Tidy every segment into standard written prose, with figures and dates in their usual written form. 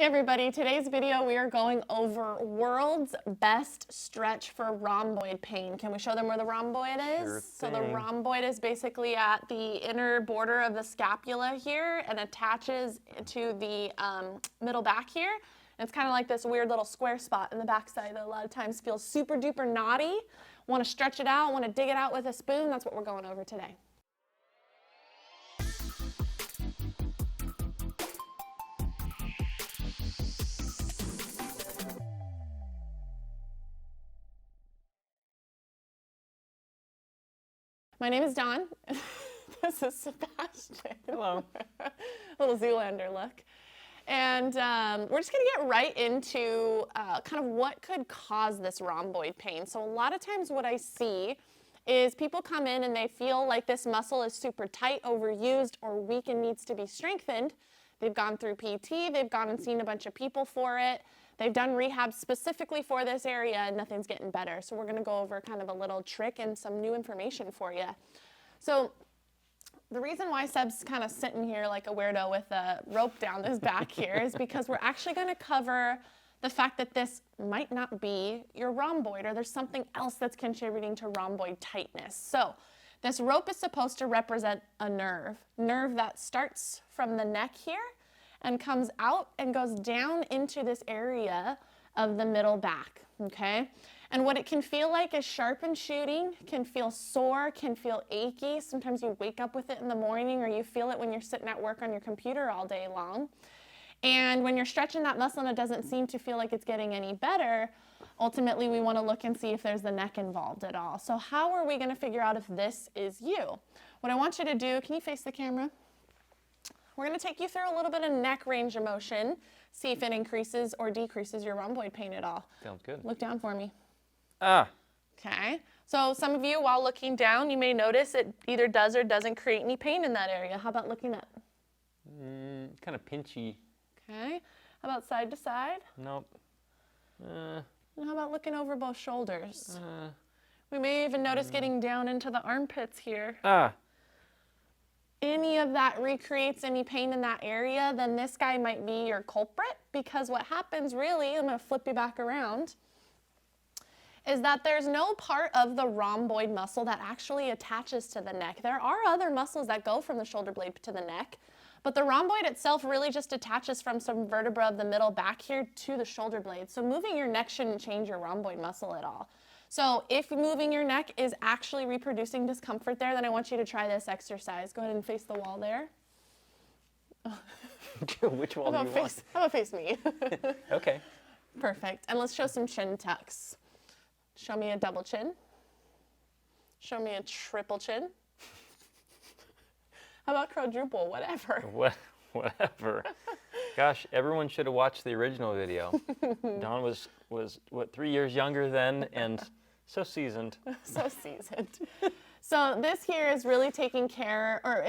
Hey everybody, today's video we are going over world's best stretch for rhomboid pain. Can we show them where the rhomboid is? Sure So the thing. rhomboid is basically at the inner border of the scapula here and attaches to the middle back here. And it's kind of like this weird little square spot in the backside that a lot of times feels super duper knotty. Want to stretch it out, want to dig it out with a spoon, that's what we're going over today. My name is Dawn. This is Sebastian. Hello. Little Zoolander look. And we're just going to get right into kind of what could cause this rhomboid pain. So a lot of times what I see is people come in and they feel like this muscle is super tight, overused, or weak and needs to be strengthened. They've gone through PT, they've gone and seen a bunch of people for it. They've done rehab specifically for this area and nothing's getting better. So we're going to go over kind of a little trick and some new information for you. So the reason why Seb's kind of sitting here like a weirdo with a rope down his back here is because we're actually going to cover the fact that this might not be your rhomboid, or there's something else that's contributing to rhomboid tightness. So this rope is supposed to represent a nerve that starts from the neck here and comes out and goes down into this area of the middle back, okay? And what it can feel like is sharp and shooting, can feel sore, can feel achy. Sometimes you wake up with it in the morning, or you feel it when you're sitting at work on your computer all day long. And when you're stretching that muscle and it doesn't seem to feel like it's getting any better, ultimately we want to look and see if there's the neck involved at all. So how are we going to figure out if this is you? What I want you to do, can you face the camera? We're going to take you through a little bit of neck range of motion, see if it increases or decreases your rhomboid pain at all. Sounds good. Look down for me. Ah. Okay. So some of you, while looking down, you may notice it either does or doesn't create any pain in that area. How about looking up? Kind of pinchy. Okay. How about side to side? Nope. And how about looking over both shoulders? We may even notice getting down into the armpits here. Ah. Any of that recreates any pain in that area, then this guy might be your culprit, because what happens really, I'm going to flip you back around, is that there's no part of the rhomboid muscle that actually attaches to the neck. There are other muscles that go from the shoulder blade to the neck, but the rhomboid itself really just attaches from some vertebra of the middle back here to the shoulder blade. So moving your neck shouldn't change your rhomboid muscle at all. So if moving your neck is actually reproducing discomfort there, then I want you to try this exercise. Go ahead and face the wall there. Which wall do you want? How about face me? Okay. Perfect. And let's show some chin tucks. Show me a double chin. Show me a triple chin. How about quadruple? Whatever. Whatever. Gosh, everyone should have watched the original video. Dawn was what, 3 years younger then, and so seasoned. So seasoned. So this here is really taking care, or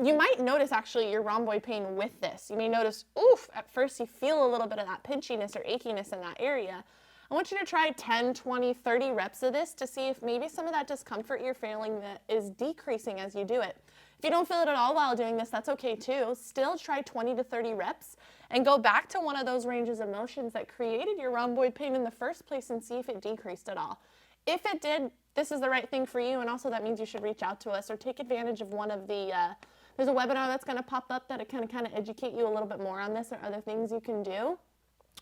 you might notice actually your rhomboid pain with this. You may notice, oof, at first you feel a little bit of that pinchiness or achiness in that area. I want you to try 10, 20, 30 reps of this to see if maybe some of that discomfort you're feeling that is decreasing as you do it. If you don't feel it at all while doing this, that's okay too. Still try 20 to 30 reps and go back to one of those ranges of motions that created your rhomboid pain in the first place and see if it decreased at all. If it did, this is the right thing for you, and also that means you should reach out to us or take advantage of one of the, there's a webinar that's going to pop up that can kind of educate you a little bit more on this or other things you can do.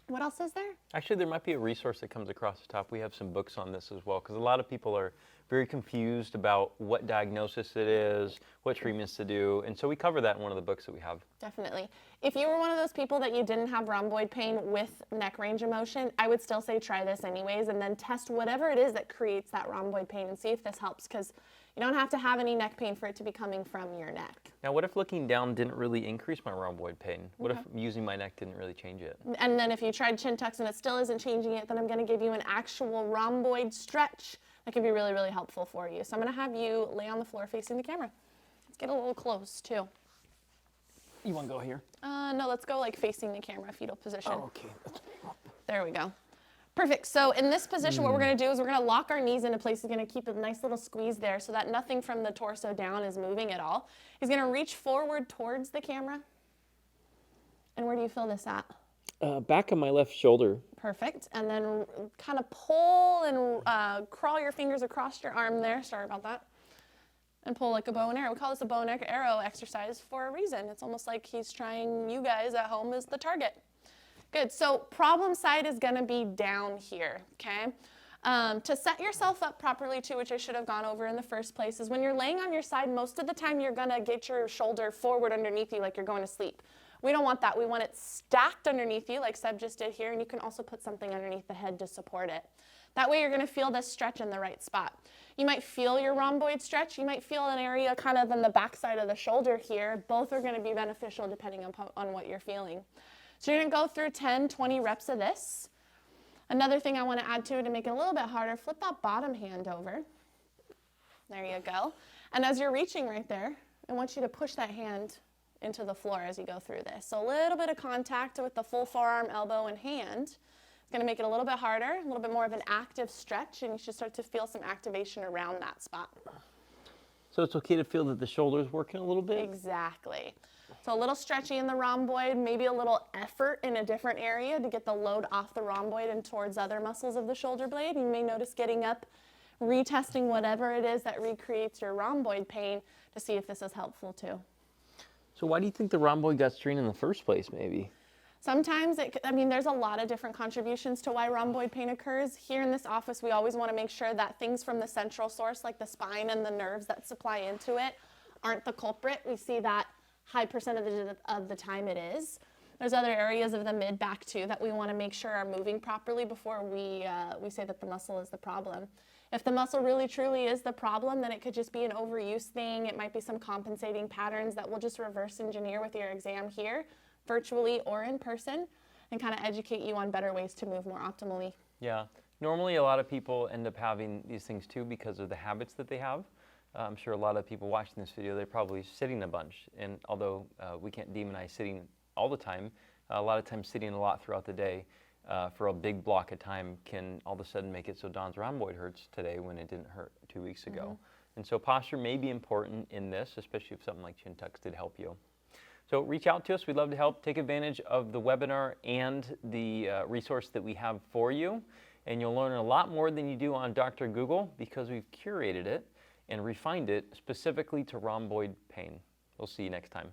What else is there? Actually, there might be a resource that comes across the top. We have some books on this as well, because a lot of people are very confused about what diagnosis it is, what treatments to do, and so we cover that in one of the books that we have. Definitely. If you were one of those people that you didn't have rhomboid pain with neck range of motion, I would still say try this anyways, and then test whatever it is that creates that rhomboid pain and see if this helps, because you don't have to have any neck pain for it to be coming from your neck. Now, what if looking down didn't really increase my rhomboid pain? What if using my neck didn't really change it? And then if you tried chin tucks and it still isn't changing it, then I'm going to give you an actual rhomboid stretch that can be really, really helpful for you. So I'm going to have you lay on the floor facing the camera. Let's get a little close too. You want to go here? No, let's go like facing the camera, fetal position. Oh, okay. There we go. Perfect. So in this position, what we're going to do is we're going to lock our knees into place. He's going to keep a nice little squeeze there so that nothing from the torso down is moving at all. He's going to reach forward towards the camera. And where do you feel this at? Back of my left shoulder. Perfect. And then kind of pull and crawl your fingers across your arm there. Sorry about that. And pull like a bow and arrow. We call this a bow and arrow exercise for a reason. It's almost like he's trying you guys at home as the target. Good. So problem side is going to be down here, okay? To set yourself up properly too, which I should have gone over in the first place, is when you're laying on your side, most of the time you're going to get your shoulder forward underneath you like you're going to sleep. We don't want that. We want it stacked underneath you like Seb just did here, and you can also put something underneath the head to support it. That way you're going to feel this stretch in the right spot. You might feel your rhomboid stretch. You might feel an area kind of in the back side of the shoulder here. Both are going to be beneficial depending on what you're feeling. So you're going to go through 10, 20 reps of this. Another thing I want to add to make it a little bit harder, flip that bottom hand over. There you go. And as you're reaching right there, I want you to push that hand into the floor as you go through this. So a little bit of contact with the full forearm, elbow, and hand. It's going to make it a little bit harder, a little bit more of an active stretch, and you should start to feel some activation around that spot. So it's okay to feel that the shoulder's working a little bit? Exactly. So a little stretchy in the rhomboid, maybe a little effort in a different area to get the load off the rhomboid and towards other muscles of the shoulder blade. You may notice getting up, retesting whatever it is that recreates your rhomboid pain to see if this is helpful too. So why do you think the rhomboid got strained in the first place, maybe? Sometimes, there's a lot of different contributions to why rhomboid pain occurs. Here in this office, we always want to make sure that things from the central source, like the spine and the nerves that supply into it, aren't the culprit. We see that high percentage of the time it is. There's other areas of the mid-back too that we want to make sure are moving properly before we say that the muscle is the problem. If the muscle really truly is the problem, then it could just be an overuse thing. It might be some compensating patterns that we'll just reverse engineer with your exam here, virtually or in person, and kind of educate you on better ways to move more optimally. Yeah. Normally a lot of people end up having these things too because of the habits that they have. I'm sure a lot of people watching this video, they're probably sitting a bunch. And although we can't demonize sitting all the time, a lot of times sitting a lot throughout the day for a big block of time can all of a sudden make it so Don's rhomboid hurts today when it didn't hurt 2 weeks ago. Mm-hmm. And so posture may be important in this, especially if something like chin tucks did help you. So reach out to us. We'd love to help. Take advantage of the webinar and the resource that we have for you. And you'll learn a lot more than you do on Dr. Google because we've curated it and refined it specifically to rhomboid pain. We'll see you next time.